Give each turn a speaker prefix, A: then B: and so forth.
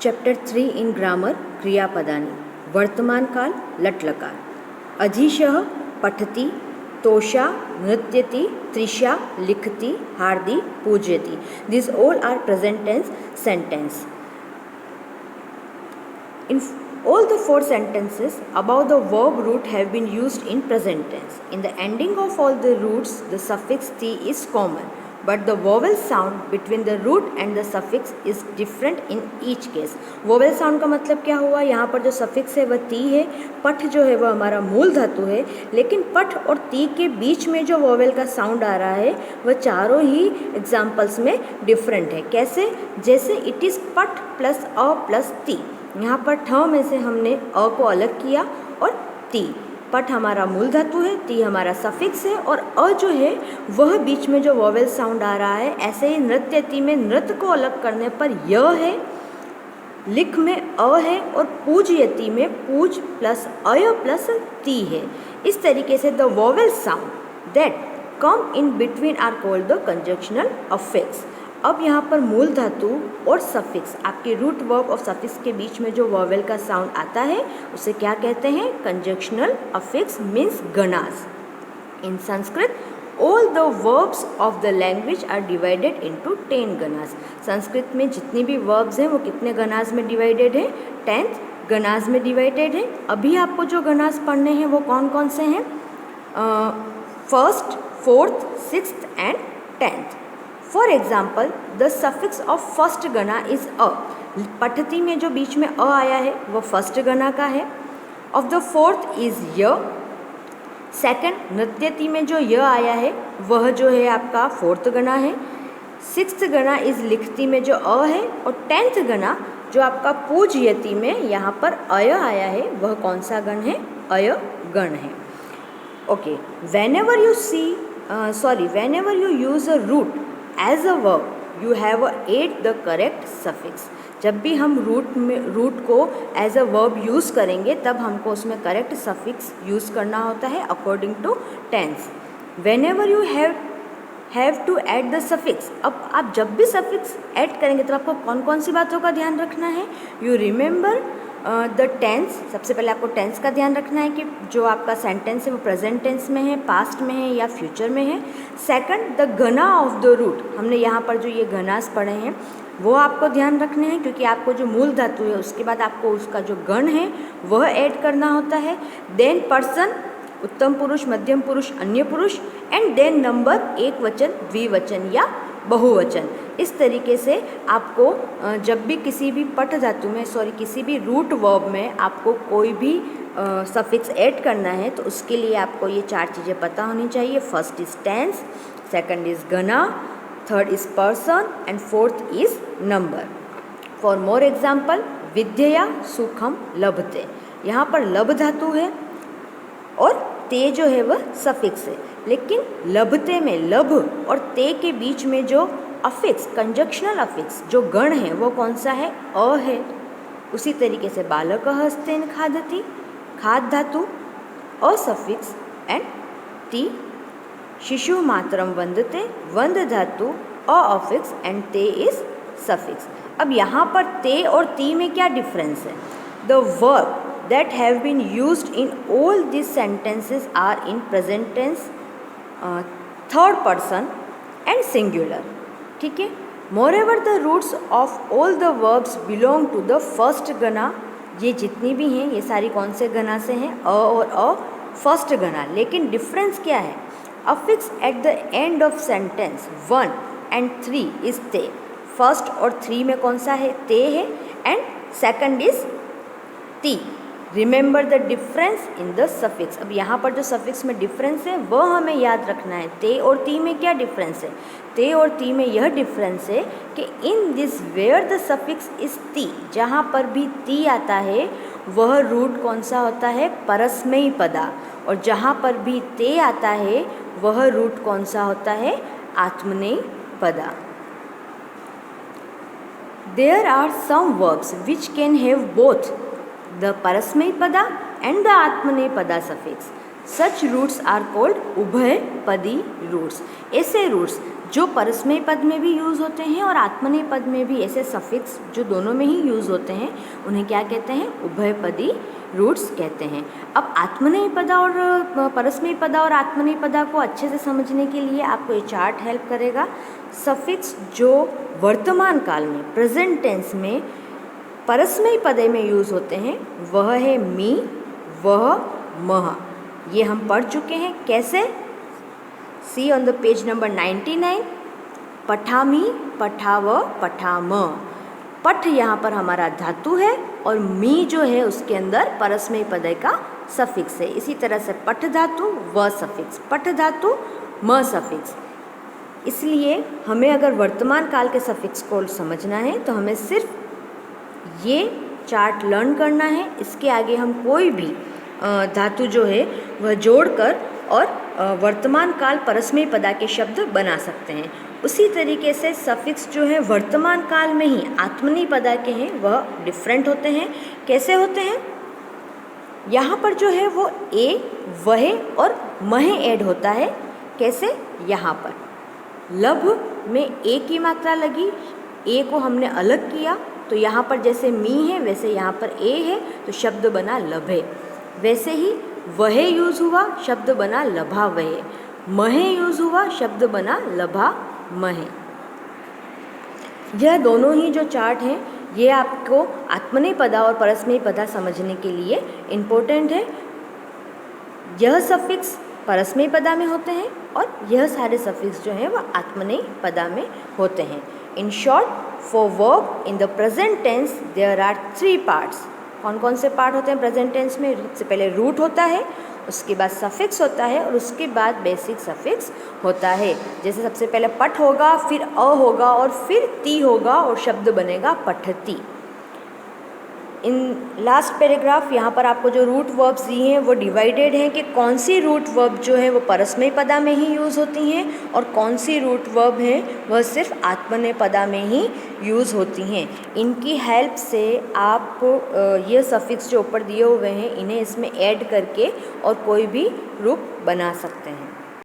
A: Chapter 3 इन grammar क्रियापदानि वर्तमान काल लट्लकार अधिशः पठति तोषा नृत्यति त्रिषा लिखति हार्दि पूजयति this all are present tense sentence. In all the four sentences above the verb root have been used in present tense. In the ending of all the roots the suffix "ti" is common, but the vowel sound between the root and the suffix is different in each case. vowel sound का मतलब क्या हुआ, यहाँ पर जो suffix है वह ती है, पठ जो है वह हमारा मूल धातु है, लेकिन पठ और ती के बीच में जो vowel का sound आ रहा है वह चारों ही एग्जाम्पल्स में डिफरेंट है. कैसे? जैसे इट इज़ पठ प्लस अ प्लस ती. यहाँ पर ठ में से हमने अ को अलग किया और ती. पठ हमारा मूल धातु है, ती हमारा सफिक्स है और अ जो है वह बीच में जो वोवेल साउंड आ रहा है. ऐसे ही नृत्यति में नृत्य को अलग करने पर य है, लिख में अ है और पूजयति में पूज प्लस अय प्लस ती है. इस तरीके से the vowel sound that come in between are called the conjunctional affix. अब यहाँ पर मूल धातु और सफिक्स, आपके रूट वर्ब और सफिक्स के बीच में जो वोवेल का साउंड आता है उसे क्या कहते हैं? कंजक्शनल अफिक्स मीन्स गणास. In Sanskrit all the verbs of the language are divided into 10 गणास. संस्कृत में जितनी भी वर्ब्स हैं वो कितने गणास में डिवाइडेड है? 10 गणास में डिवाइडेड है. अभी आपको जो गणास पढ़ने हैं वो कौन कौन से हैं? First, fourth, sixth and 10th. For example the suffix of first गना इज अ. पठती में जो बीच में अ आया है वह फर्स्ट गना का है. ऑफ द फोर्थ इज य. सेकंड नृत्यति में जो य आया है वह जो है आपका फोर्थ गना है. सिक्स्थ गना इज लिखती में जो अ है और 10th गना जो आपका पूजयति में यहाँ पर अय आया है वह कौन सा गण है? अय गण है. Okay, whenever you use a root as a verb you have add the correct suffix. जब भी हम रूट को एज अ वर्ब यूज़ करेंगे तब हमको उसमें करेक्ट सफिक्स यूज़ करना होता है according to tense. whenever you have to add the suffix. अब आप जब भी सफिक्स ऐड करेंगे तो आपको कौन कौन सी बातों का ध्यान रखना है? You remember the tense. सबसे पहले आपको टेंस का ध्यान रखना है कि जो आपका सेंटेंस है वो प्रेजेंट टेंस में है, पास्ट में है या फ्यूचर में है. सेकंड द गना ऑफ द रूट. हमने यहाँ पर जो ये गनास पढ़े हैं वो आपको ध्यान रखने हैं क्योंकि आपको जो मूल धातु है उसके बाद आपको उसका जो गण है वह ऐड करना होता है. देन पर्सन, उत्तम पुरुष, मध्यम पुरुष, अन्य पुरुष एंड देन नंबर, एक वचन, द्विवचन या बहुवचन. इस तरीके से आपको जब भी किसी भी पठ धातु में किसी भी रूट वर्ब में आपको कोई भी सफिक्स ऐड करना है तो उसके लिए आपको ये 4 चीज़ें पता होनी चाहिए. First is tense, second is गना, third is person and fourth is number. For more example विद्यया सुखम लभते. यहाँ पर लभ धातु है और ते जो है वह सफिक्स है, लेकिन लभते में लभ और ते के बीच में जो अफिक्स, कंजक्शनल अफिक्स जो गण है वो कौन सा है? अ है. उसी तरीके से बालक हस्तेन खादति, खाद धातु अ सफिक्स एंड ती. शिशु मातरम वंदते, वंद धातु अ अफिक्स एंड ते इज सफिक्स. अब यहाँ पर ते और ती में क्या डिफरेंस है? The verb that have been used in all these sentences are in present tense, third person and singular. ठीक है. Moreover the roots of all the verbs belong to the first gana. ये जितनी भी हैं ये सारी कौन से गना से हैं? अ और अ फर्स्ट गना. लेकिन डिफरेंस क्या है? Affix at the end of sentence 1 and 3 is ते. फर्स्ट और 3 में कौन सा है? ते है एंड सेकंड इज ती. Remember the difference in the suffix. अब यहाँ पर जो सफिक्स में डिफरेंस है वह हमें याद रखना है. ते और ती में क्या डिफरेंस है? ते और ती में यह डिफरेंस है कि in this where the suffix is ती, जहाँ पर भी ती आता है वह रूट कौन सा होता है? परस्मयी पदा. और जहाँ पर भी ते आता है वह रूट कौन सा होता है? Atmaneyi pada. There are some verbs which can have both the parasmayi pada and the atmaneyi pada suffix. Such roots are called ubhay padi roots. ऐसे roots जो परस्मय पद में भी यूज़ होते हैं और आत्मनेय पद में भी, ऐसे सफिक्स जो दोनों में ही यूज़ होते हैं उन्हें क्या कहते हैं? उभयपदी रूट्स कहते हैं। अब आत्मनेय पदा और परस्मय पदा और आत्मनेय पदा को अच्छे से समझने के लिए आपको ये चार्ट हेल्प करेगा। सफिक्स जो वर्तमान काल में, प्रेजेंट टेंस में परस्मय पदे में यूज़ होते हैं वह है मी, वह, मह। ये हम पढ़ चुके हैं। कैसे? सी ऑन द पेज नंबर 99। पठामी, पठाव, पठाम। पठ यहाँ पर हमारा धातु है और मी जो है उसके अंदर परस्मय पद का सफिक्स है। इसी तरह से पठ धातु, व सफिक्स, पठ धातु, म सफिक्स। इसलिए हमें अगर वर्तमान काल के सफिक्स को समझना है तो हमें सिर्फ ये चार्ट लर्न करना है। इसके आगे हम कोई भी धातु जो है वह जोड़कर और वर्तमान काल परस्मय पदा के शब्द बना सकते हैं। उसी तरीके से सफिक्स जो है वर्तमान काल में ही आत्मनेय पदा के हैं वह डिफरेंट होते हैं। कैसे होते हैं? यहाँ पर जो है वो ए, वह और मह ऐड होता है। कैसे? यहाँ पर लभ में ए की मात्रा लगी, ए को हमने अलग किया तो यहाँ पर जैसे मी है वैसे यहाँ पर ए है तो शब्द बना लभे। वैसे ही वह यूज़ हुआ, शब्द बना लभा वह। मह यूज़ हुआ, शब्द बना लभा मह। यह दोनों ही जो चार्ट हैं ये आपको आत्मनेय पदा और परस्मय पदा समझने के लिए इम्पोर्टेंट है। यह सफिक्स परस्मय पदा में होते हैं और यह सारे सफिक्स जो हैं वह आत्मनेय पदा में होते हैं। In short, for verb in the present tense there are 3 parts. कौन कौन से पार्ट होते हैं प्रेजेंट टेंस में? सबसे पहले रूट होता है, उसके बाद सफिक्स होता है और उसके बाद बेसिक सफिक्स होता है। जैसे सबसे पहले पठ होगा, फिर अ होगा और फिर ती होगा और शब्द बनेगा पठती। इन लास्ट पैराग्राफ यहाँ पर आपको जो रूट वर्ब्स दिए हैं वो डिवाइडेड हैं कि कौन सी रूट वर्ब जो है वो परस्मय पदा में ही यूज़ होती हैं और कौन सी रूट वर्ब हैं वह सिर्फ आत्मनेय पदा में ही यूज़ होती हैं। इनकी हेल्प से आप ये सफिक्स जो ऊपर दिए हुए हैं इन्हें इसमें ऐड करके और कोई भी रूप बना सकते हैं।